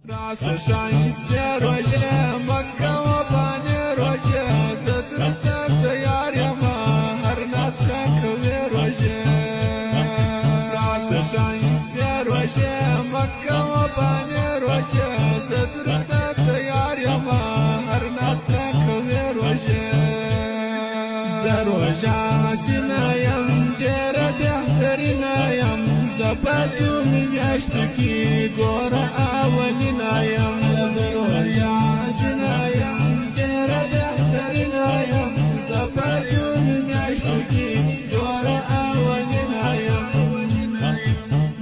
راس شایسته روژه مکه و بانی روژه زدرت دیار یما هر نسخه کوی روژه راس شایسته روژه مکه و بانی روژه زدرت دیار یما هر نسخه کوی روژه زروژه سینایم دیر بهترینایم زبادو میاشتکی گورا اولینایم زروژه سینایم دیر بهترینایم زبادو میاشتکی گورا اولینایم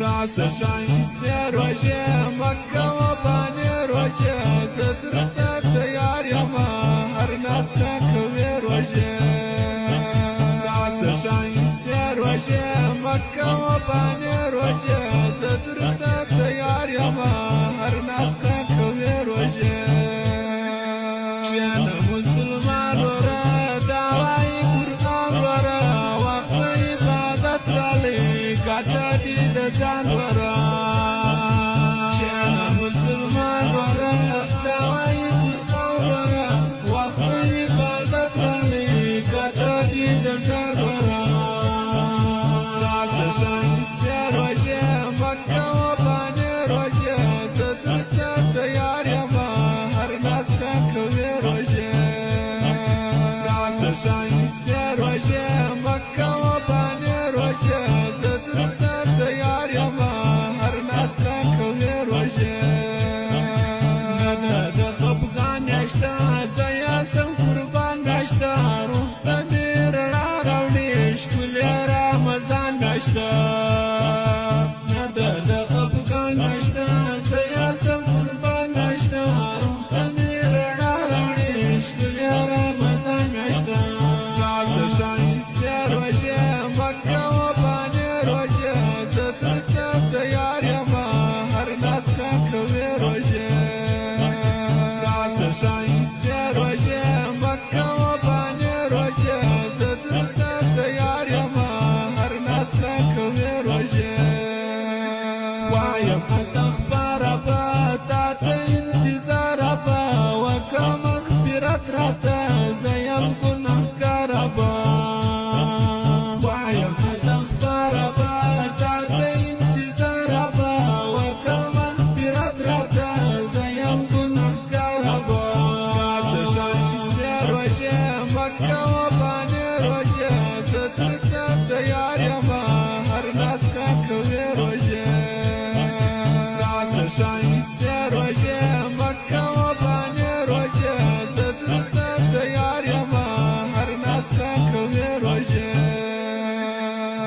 راس شایسته روژه مکه و بانی روژه زدرت دیار یما هر نسخه کوی روژه شایسته روژه مکه و بانی روژه زدرت دیار یما هر نسخه کوی روژه چین مسلمان ورا دعوی قرآن ورا وقت عبادت رالی گاچا دید جان ورا چین مسلمان ورا دعوی قرآن ورا وقت عبادت رالی گاچا دید جان ورا شایسته روژه مکه و بانی روژه زدرت دیار یما هر نسخه کوی روژه راس شایسته روژه مکه و بانی روژه زدرت دیار یما هر نسخه کوی روژه ند خفغان نشتا زیاسم قربان نشتا روح تمیر را روڑی شکل رمضان نشتا ند خفغان نشتا زیاسم قربان نشتا روح تمیر را روڑی شکل رمضان نشتا راس شایسته روژه مکه و بانی روژه زدرت دیار یما هر نسخه کوی روژه راس شایسته روژه مکه و بانی روژه زدرت دیار یما هر نسخه کوی روژه وایم استغفار با تا انتظار با و کمن برت رتا زیم گناهگار با وایم استغفار با تا انتظار با و کمن برت رتا زیم گناهگار با راس شایسته روژه مکه و بانی روژه زدرت دیار یما هر نسخه کوی روژه راس شایسته روژه مکه و بانی روژه زدرت دیار یما هر نسخه کوی روژه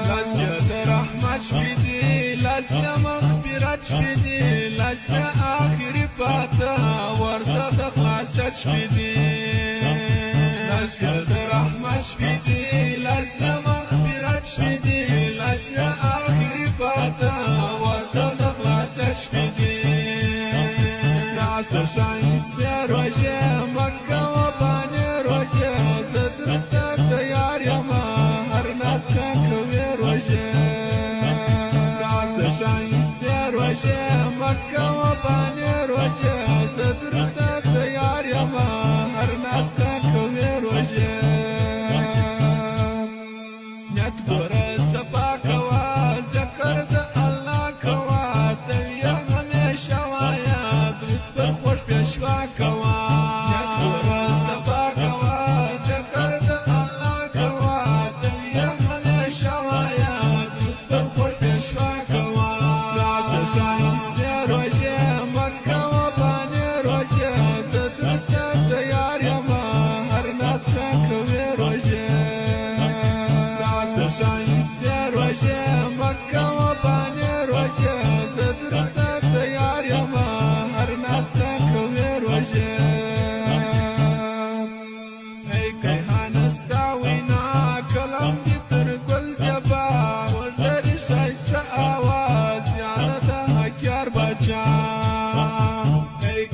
لاسیا رحمت شپیدی لاسیا مغفرت شپیدی لاسیا آخری پاتا ورزا دخلاست شپیدی لاسیا رحمت شپیدی لاسیا مغفرت شپیدی لاسیا آخری پاتا ورزا دخلاست شپیدی راس شایسته روژه مکه و بانی روژه زدرت دیار یما هر نسخه کوی روژه راس شایسته روژه مکه و بانی روژه زدرت دیار یما هر نسخه کوی روژه نیت گوره صفا کوا ذکر د الله کوا تل همیشه وایا درود پر خوش پیشوا کوا نیت گوره صفا کوا ذکر د الله کوا تل همیشه وایا درود پر خوش پیشوا کوا راس شایسته روژه مکه و بانی روژه زدرت دیار یما هر نسخه کوی روژه راس شایسته روژه مکه و بانی روژه زدرت دیار یما هر نسخه کوی روژه ای کیهانستا وینا کلم دی تر گل جبا ولر شایسته آواز یانه د حکیار بچا ای